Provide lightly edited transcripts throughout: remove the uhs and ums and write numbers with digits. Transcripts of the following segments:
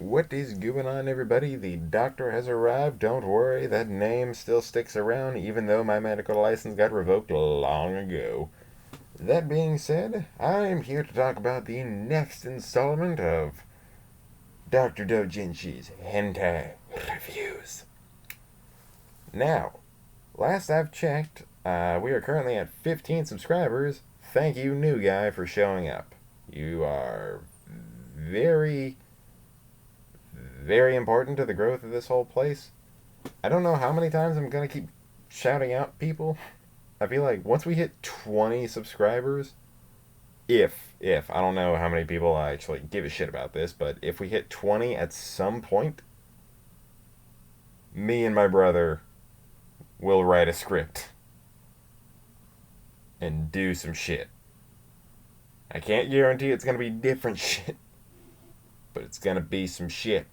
What is going on, everybody? The doctor has arrived. Don't worry, that name still sticks around, even though my medical license got revoked long ago. That being said, I'm here to talk about the next installment of Dr. Doujinshi's HentAi Reviews. Now, last I've checked, we are currently at 15 subscribers. Thank you, new guy, for showing up. You are very, very important to the growth of this whole place. I don't know how many times I'm gonna keep shouting out people. I feel like once we hit 20 subscribers, if I don't know how many people actually give a shit about this, but if we hit 20 at some point, me and my brother will write a script and do some shit. I can't guarantee it's gonna be different shit, but it's gonna be some shit.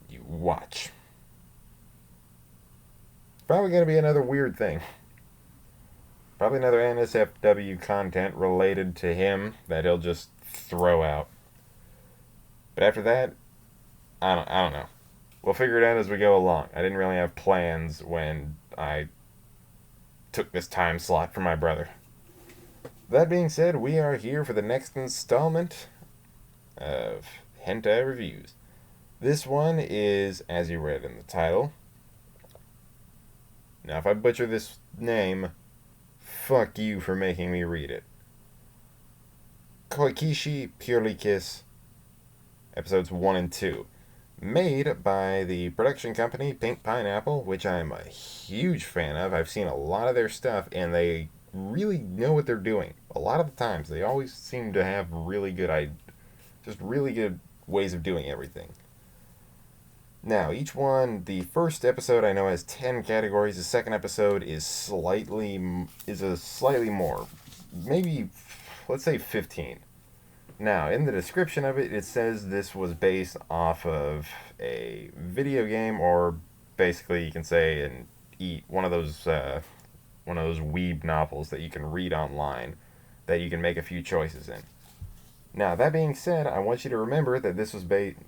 You watch. Probably gonna be another weird thing. Probably another NSFW content related to him that he'll just throw out. But after that, I don't know. We'll figure it out as we go along. I didn't really have plans when I took this time slot for my brother. That being said, we are here for the next installment of HentAi Reviews. This one is, as you read in the title. Now, if I butcher this name, fuck you for making me read it. Koikishi Purely Kiss, episodes 1 and 2. Made by the production company Pink Pineapple, which I'm a huge fan of. I've seen a lot of their stuff, and they really know what they're doing. A lot of the times, they always seem to have really good ways of doing everything. Now, each one, the first episode I know has 10 categories. The second episode is a slightly more, maybe, let's say 15. Now, in the description of it, it says this was based off of a video game, or basically you can say one of those weeb novels that you can read online that you can make a few choices in. Now, that being said, I want you to remember that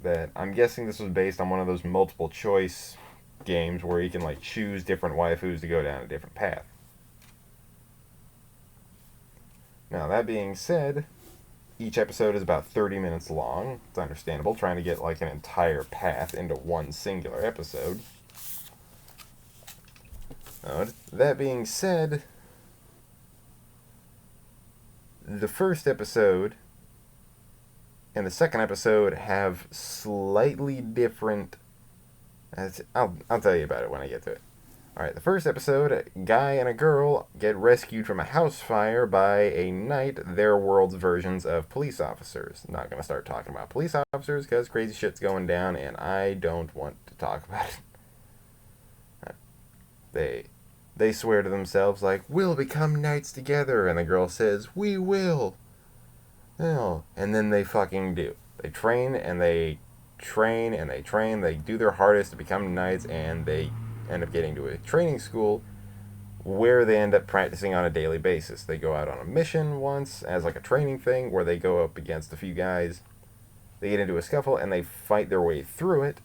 that I'm guessing this was based on one of those multiple choice games where you can like choose different waifus to go down a different path. Now, that being said, each episode is about 30 minutes long. It's understandable, trying to get like an entire path into one singular episode. That being said, the first episode and the second episode have slightly different. I'll tell you about it when I get to it. Alright, the first episode, a guy and a girl get rescued from a house fire by a knight, their world's versions of police officers. Not gonna start talking about police officers because crazy shit's going down and I don't want to talk about it. They swear to themselves like, we'll become knights together, and the girl says, we will. Oh, and then they fucking do. They train and they train and they train. They do their hardest to become knights, and they end up getting to a training school where they end up practicing on a daily basis. They go out on a mission once as like a training thing where they go up against a few guys. They get into a scuffle and they fight their way through it.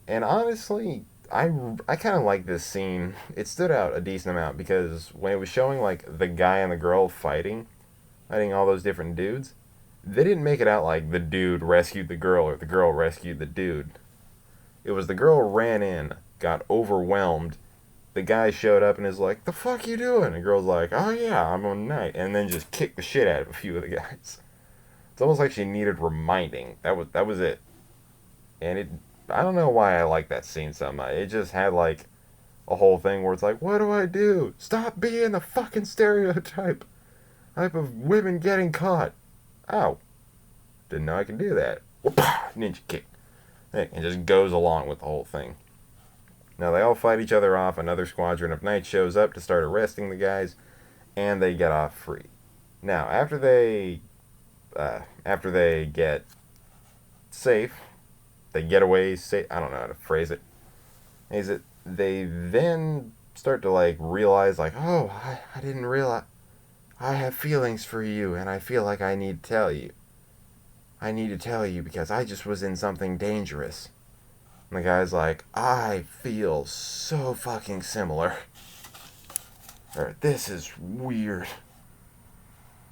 And honestly, I kind of like this scene. It stood out a decent amount because when it was showing like the guy and the girl fighting all those different dudes, they didn't make it out like the dude rescued the girl or the girl rescued the dude. It was the girl ran in, got overwhelmed, the guy showed up and is like, the fuck you doing? The girl's like, oh yeah, I'm on night, and then just kicked the shit out of a few of the guys. It's almost like she needed reminding. That was it. And I don't know why I like that scene so much. It just had like a whole thing where it's like, what do I do? Stop being the fucking stereotype of women getting caught. Ow. Didn't know I could do that. Ninja kick. And just goes along with the whole thing. Now they all fight each other off. Another squadron of knights shows up to start arresting the guys, and they get off free. Now after they get safe, they get away safe. I don't know how to phrase it. They then start to like realize like, oh, I didn't realize I have feelings for you, and I feel like I need to tell you. I need to tell you because I just was in something dangerous. And the guy's like, I feel so fucking similar. Or, this is weird.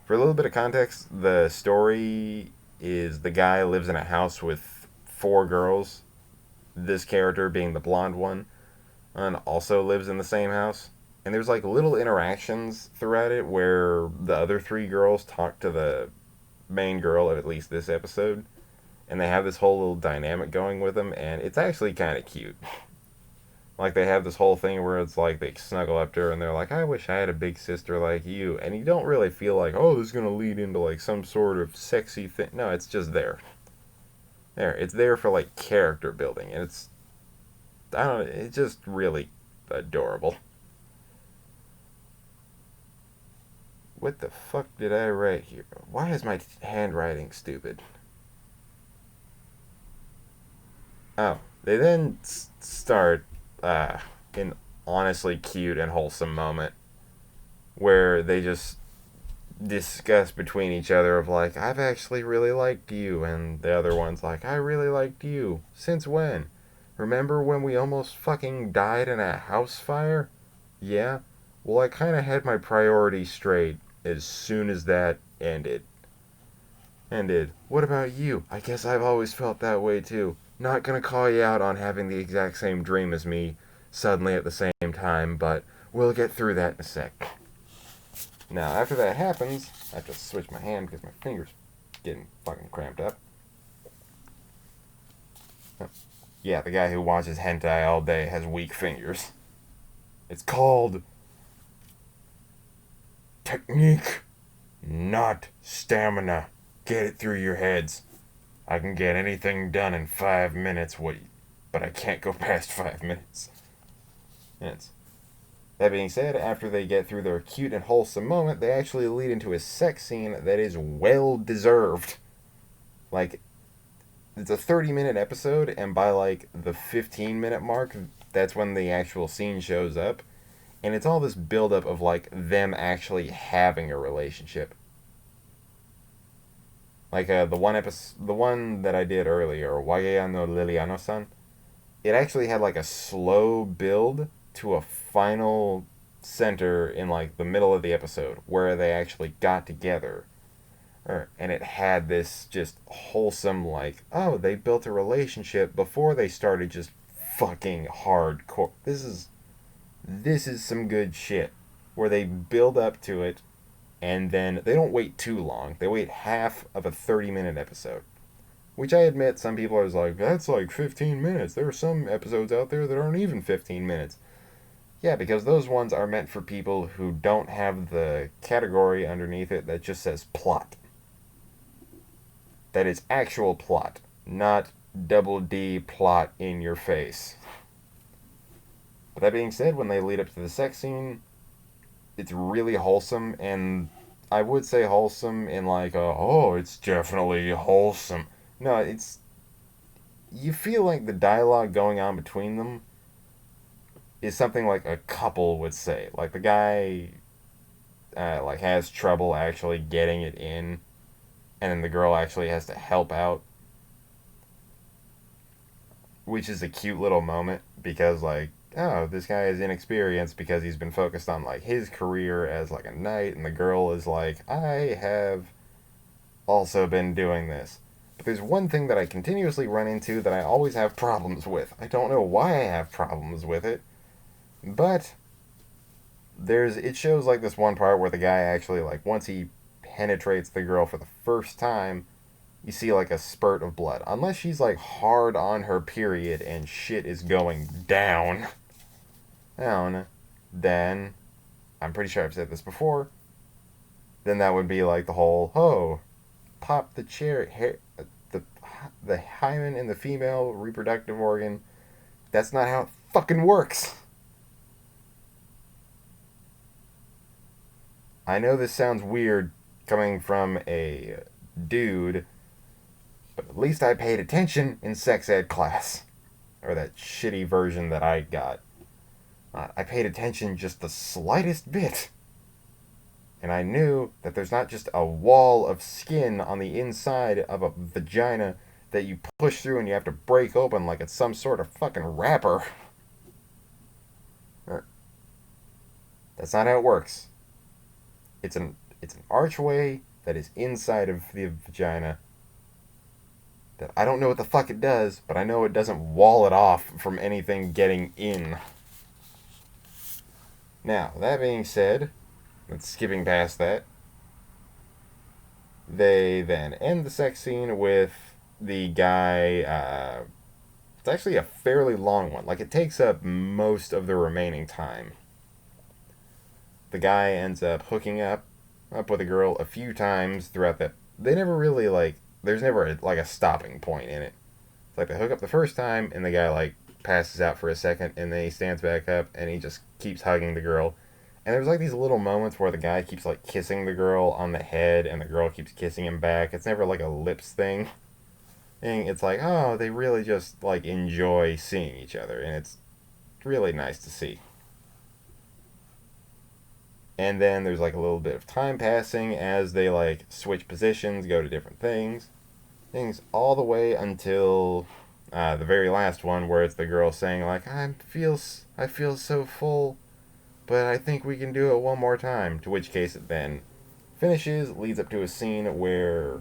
For a little bit of context, the story is the guy lives in a house with 4 girls. This character, being the blonde one, and also lives in the same house. And there's like little interactions throughout it where the other 3 girls talk to the main girl of at least this episode. And they have this whole little dynamic going with them, and it's actually kind of cute. Like, they have this whole thing where it's like they snuggle up to her and they're like, I wish I had a big sister like you. And you don't really feel like, oh, this is going to lead into like some sort of sexy thing. No, it's just there. It's there for like character building. And it's, I don't know, it's just really adorable. What the fuck did I write here? Why is my handwriting stupid? Oh, they then start an honestly cute and wholesome moment where they just discuss between each other of like, I've actually really liked you, and the other one's like, I really liked you. Since when? Remember when we almost fucking died in a house fire? Yeah? Well, I kinda had my priorities straight as soon as that ended. What about you? I guess I've always felt that way too. Not gonna call you out on having the exact same dream as me suddenly at the same time, but we'll get through that in a sec. Now, after that happens, I have to switch my hand because my finger's getting fucking cramped up. Oh. Yeah, the guy who watches hentai all day has weak fingers. It's called technique, not stamina. Get it through your heads. I can get anything done in 5 minutes, but I can't go past 5 minutes. That being said, after they get through their cute and wholesome moment, they actually lead into a sex scene that is well deserved. Like, it's a 30-minute episode, and by like the 15-minute mark, that's when the actual scene shows up. And it's all this buildup of like them actually having a relationship. Like the one that I did earlier, Wagea no Liliano-san, it actually had like a slow build to a final center in like the middle of the episode where they actually got together. And it had this just wholesome like, oh, they built a relationship before they started just fucking hardcore. This is some good shit where they build up to it. And then they don't wait too long. They wait half of a 30-minute episode. Which I admit, some people are like, that's like 15 minutes. There are some episodes out there that aren't even 15 minutes. Yeah, because those ones are meant for people who don't have the category underneath it that just says plot. That is actual plot, not double D plot in your face. But that being said, when they lead up to the sex scene, it's really wholesome, and I would say wholesome in like it's definitely wholesome. No, it's, you feel like the dialogue going on between them is something like a couple would say. Like the guy like has trouble actually getting it in, and then the girl actually has to help out, which is a cute little moment because like, oh, this guy is inexperienced because he's been focused on like his career as like a knight, and the girl is like, I have also been doing this. But there's one thing that I continuously run into that I always have problems with. I don't know why I have problems with it, but it shows like this one part where the guy actually like once he penetrates the girl for the first time, you see like a spurt of blood. Unless she's like hard on her period and shit is going down. Then, I'm pretty sure I've said this before, then that would be like the whole, pop the the hymen in the female reproductive organ. That's not how it fucking works. I know this sounds weird coming from a dude, but at least I paid attention in sex ed class. Or that shitty version that I got. I paid attention just the slightest bit. And I knew that there's not just a wall of skin on the inside of a vagina that you push through and you have to break open like it's some sort of fucking wrapper. That's not how it works. It's an archway that is inside of the vagina that I don't know what the fuck it does, but I know it doesn't wall it off from anything getting in. Now, that being said, let's skipping past that. They then end the sex scene with the guy. It's actually a fairly long one. Like, it takes up most of the remaining time. The guy ends up hooking up with a girl a few times throughout that. They never really, like, there's never a stopping point in it. It's like they hook up the first time and the guy like passes out for a second and then he stands back up and he just keeps hugging the girl. And there's like these little moments where the guy keeps like kissing the girl on the head and the girl keeps kissing him back. It's never like a lips thing. And it's like, oh, they really just like enjoy seeing each other, and it's really nice to see. And then there's like a little bit of time passing as they like switch positions, go to different things all the way until the very last one, where it's the girl saying like, I feel so full, but I think we can do it one more time. To which case it then finishes, leads up to a scene where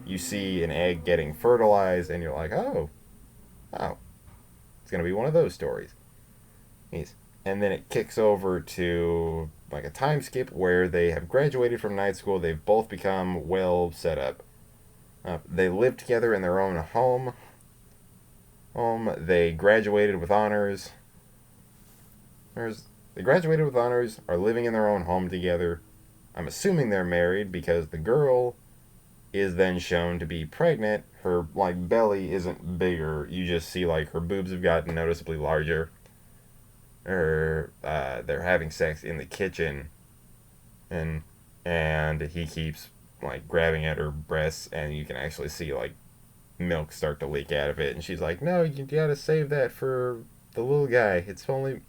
you see an egg getting fertilized, and you're like, oh, it's gonna be one of those stories. Yes. And then it kicks over to like a time skip where they have graduated from night school. They've both become well set up. They live together in their own home. They graduated with honors. They graduated with honors, are living in their own home together. I'm assuming they're married because the girl is then shown to be pregnant. Her like belly isn't bigger. You just see like her boobs have gotten noticeably larger. They're having sex in the kitchen, and he keeps like grabbing at her breasts, and you can actually see like milk start to leak out of it, and she's like, no, you gotta save that for the little guy. It's only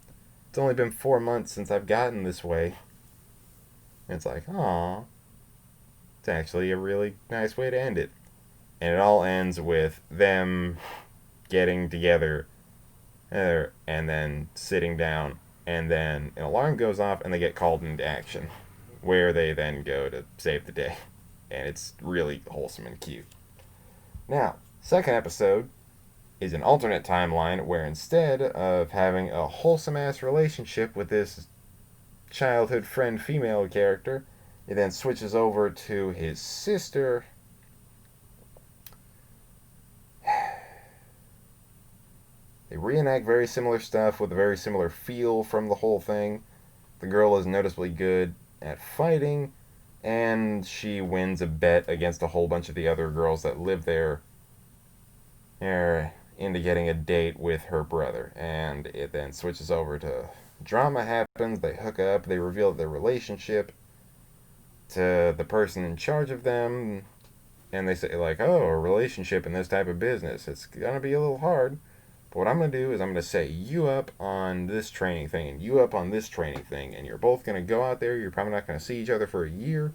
been 4 months since I've gotten this way. And it's like, aw, it's actually a really nice way to end it. And it all ends with them getting together and then sitting down, and then an alarm goes off and they get called into action, where they then go to save the day. And it's really wholesome and cute. Now, second episode is an alternate timeline where instead of having a wholesome ass relationship with this childhood friend female character, it then switches over to his sister. They reenact very similar stuff with a very similar feel from the whole thing. The girl is noticeably good at fighting, and she wins a bet against a whole bunch of the other girls that live there into getting a date with her brother. And it then switches over to drama happens, they hook up, they reveal their relationship to the person in charge of them, and they say like, oh, a relationship in this type of business, it's gonna be a little hard. But what I'm going to do is I'm going to set you up on this training thing and you up on this training thing. And you're both going to go out there. You're probably not going to see each other for a year.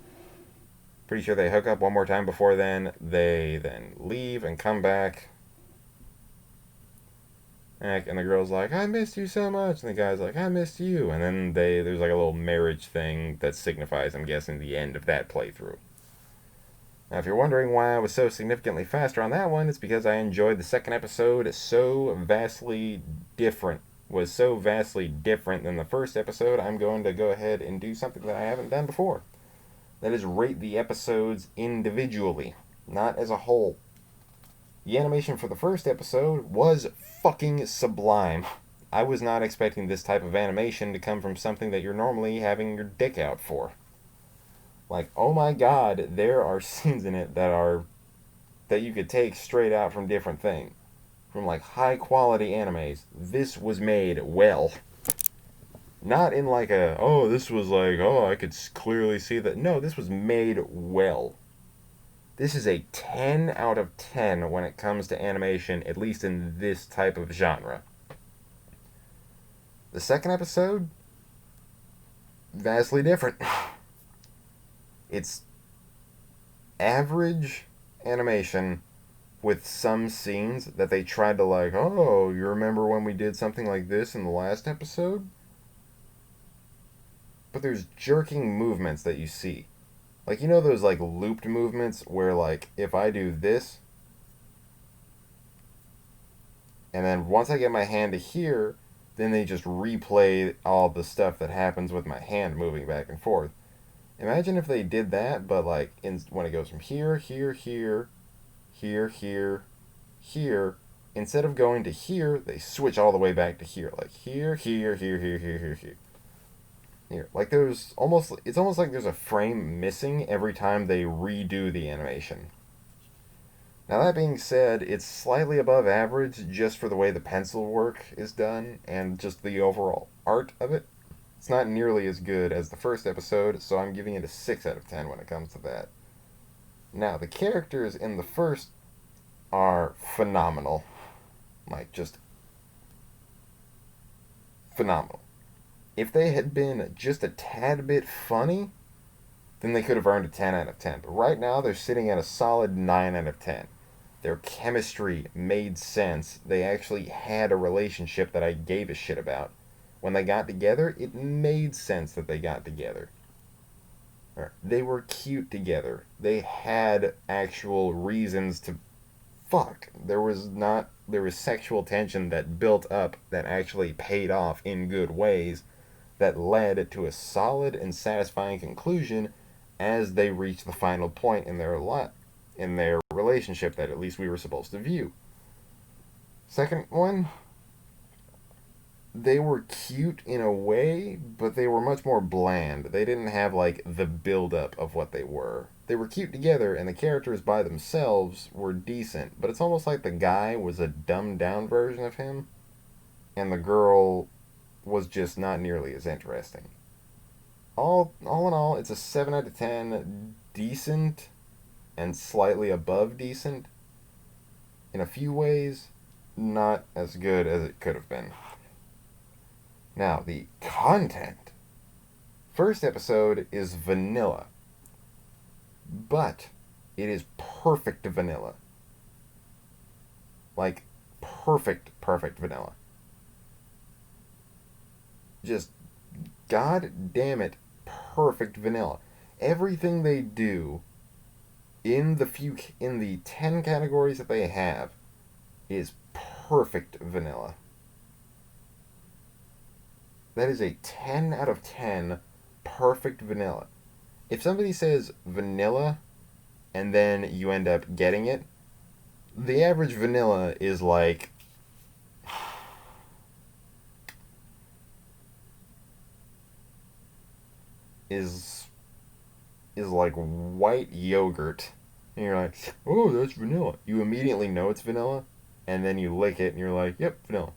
Pretty sure they hook up one more time before then. They then leave and come back. And the girl's like, I missed you so much. And the guy's like, I missed you. And then there's like a little marriage thing that signifies, I'm guessing, the end of that playthrough. Now, if you're wondering why I was so significantly faster on that one, it's because I enjoyed the second episode so vastly different. Was so vastly different than the first episode, I'm going to go ahead and do something that I haven't done before. That is rate the episodes individually, not as a whole. The animation for the first episode was fucking sublime. I was not expecting this type of animation to come from something that you're normally having your dick out for. Like, oh my god, there are scenes in it that you could take straight out from different things. From like high quality animes. This was made well. Not in like this was like, I could clearly see that. No, this was made well. This is a 10 out of 10 when it comes to animation, at least in this type of genre. The second episode, vastly different. It's average animation with some scenes that they tried to like, oh, you remember when we did something like this in the last episode? But there's jerking movements that you see. Like, you know those like looped movements where like if I do this and then once I get my hand to here, then they just replay all the stuff that happens with my hand moving back and forth. Imagine if they did that, but like when it goes from here, here, here, here, here, here, instead of going to here, they switch all the way back to here. Like here, here, here, here, here, here, here. Here. Like it's almost like there's a frame missing every time they redo the animation. Now that being said, it's slightly above average just for the way the pencil work is done and just the overall art of it. It's not nearly as good as the first episode, so I'm giving it a 6 out of 10 when it comes to that. Now, the characters in the first are phenomenal. Like, just phenomenal. If they had been just a tad bit funny, then they could have earned a 10 out of 10. But right now, they're sitting at a solid 9 out of 10. Their chemistry made sense. They actually had a relationship that I gave a shit about. When they got together, it made sense that they got together. They were cute together. They had actual reasons to fuck. There was sexual tension that built up that actually paid off in good ways that led to a solid and satisfying conclusion as they reached the final point in their relationship that at least we were supposed to view. Second one, they were cute in a way, but they were much more bland. They didn't have like the build-up of what they were. They were cute together, and the characters by themselves were decent, but it's almost like the guy was a dumbed-down version of him, and the girl was just not nearly as interesting. All in all, it's a 7 out of 10, decent, and slightly above decent. In a few ways, not as good as it could have been. Now, the content. First episode is vanilla. But it is perfect vanilla. Like, perfect vanilla. Just, god damn it, perfect vanilla. Everything they do in the 10 categories that they have is perfect vanilla. That is a 10 out of 10 perfect vanilla. If somebody says vanilla and then you end up getting it, the average vanilla is like is like white yogurt. And you're like, oh, that's vanilla. You immediately know it's vanilla, and then you lick it and you're like, yep, vanilla.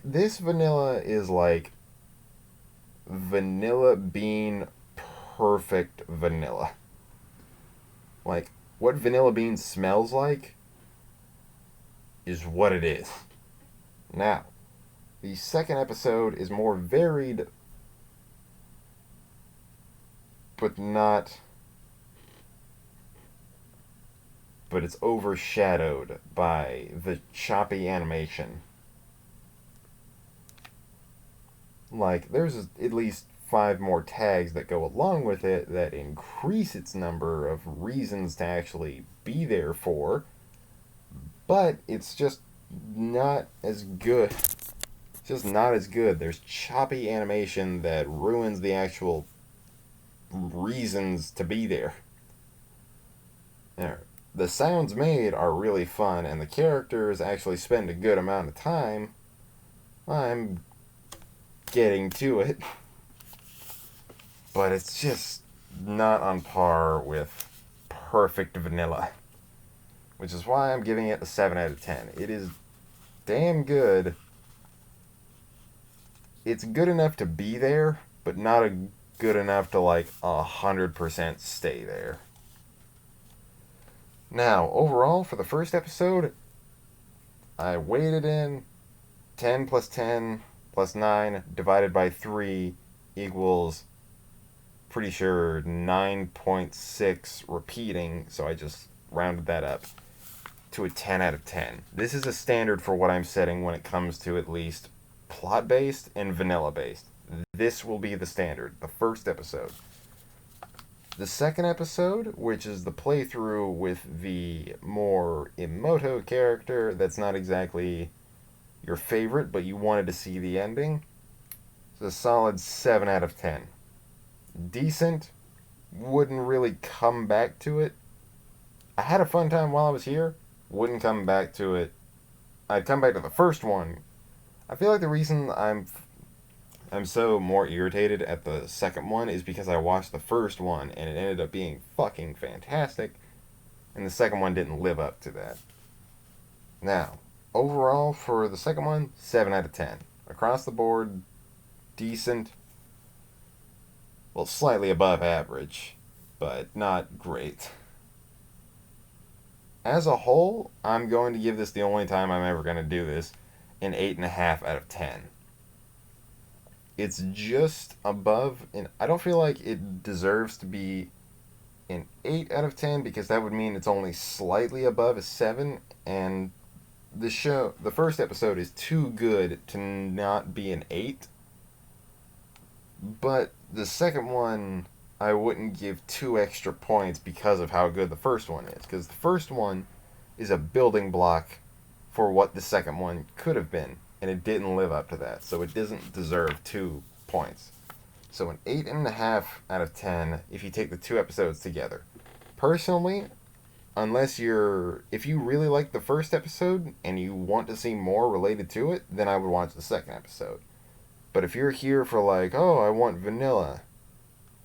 This vanilla is like vanilla bean perfect vanilla. Like, what vanilla bean smells like is what it is. Now, the second episode is more varied, but it's overshadowed by the choppy animation. Like, there's at least 5 more tags that go along with it that increase its number of reasons to actually be there for, but it's just not as good. It's just not as good. There's choppy animation that ruins the actual reasons to be there. The sounds made are really fun, and the characters actually spend a good amount of time. I'm getting to it, but it's just not on par with perfect vanilla, which is why I'm giving it a 7 out of 10. It is damn good. It's good enough to be there, but not good enough to like 100% stay there. Now, overall, for the first episode, I weighed it in 10 plus 10 plus 9 divided by 3 equals pretty sure 9.6 repeating, so I just rounded that up to a 10 out of 10. This is a standard for what I'm setting when it comes to at least plot-based and vanilla-based. This will be the standard, the first episode. The second episode, which is the playthrough with the more Emoto character that's not exactly your favorite, but you wanted to see the ending, it's a solid 7 out of 10. Decent, wouldn't really come back to it. I had a fun time while I was here, wouldn't come back to it. I'd come back to the first one. I feel like the reason I'm so more irritated at the second one is because I watched the first one and it ended up being fucking fantastic, and the second one didn't live up to that. Now, overall for the second one, 7 out of 10. Across the board, decent. Well, slightly above average, but not great. As a whole, I'm going to give this, the only time I'm ever going to do this, an 8.5 out of 10. It's just above, and I don't feel like it deserves to be an 8 out of 10 because that would mean it's only slightly above a 7, and the first episode is too good to not be an 8. But the second one, I wouldn't give 2 extra points because of how good the first one is. Because the first one is a building block for what the second one could have been. And it didn't live up to that. So it doesn't deserve 2 points. So an 8.5 out of 10 if you take the 2 episodes together. Personally, if you really like the first episode and you want to see more related to it, then I would watch the second episode. But if you're here for like, oh, I want vanilla,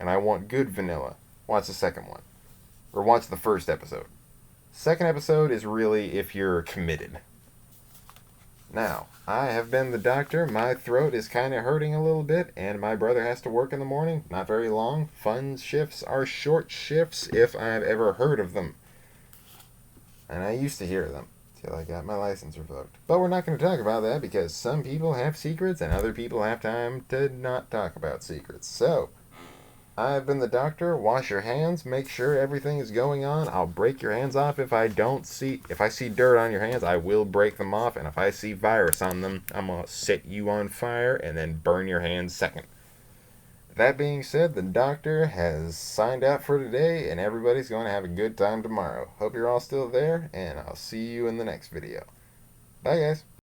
and I want good vanilla, watch the second one. Or watch the first episode. Second episode is really if you're committed. Now, I have been the doctor. My throat is kind of hurting a little bit, and my brother has to work in the morning. Not very long. Fun shifts are short shifts if I've ever heard of them. And I used to hear them till I got my license revoked. But we're not going to talk about that because some people have secrets and other people have time to not talk about secrets. So, I've been the doctor. Wash your hands. Make sure everything is going on. I'll break your hands off if I see dirt on your hands, I will break them off. And if I see virus on them, I'm going to set you on fire and then burn your hands second. That being said, the doctor has signed out for today, and everybody's going to have a good time tomorrow. Hope you're all still there, and I'll see you in the next video. Bye, guys.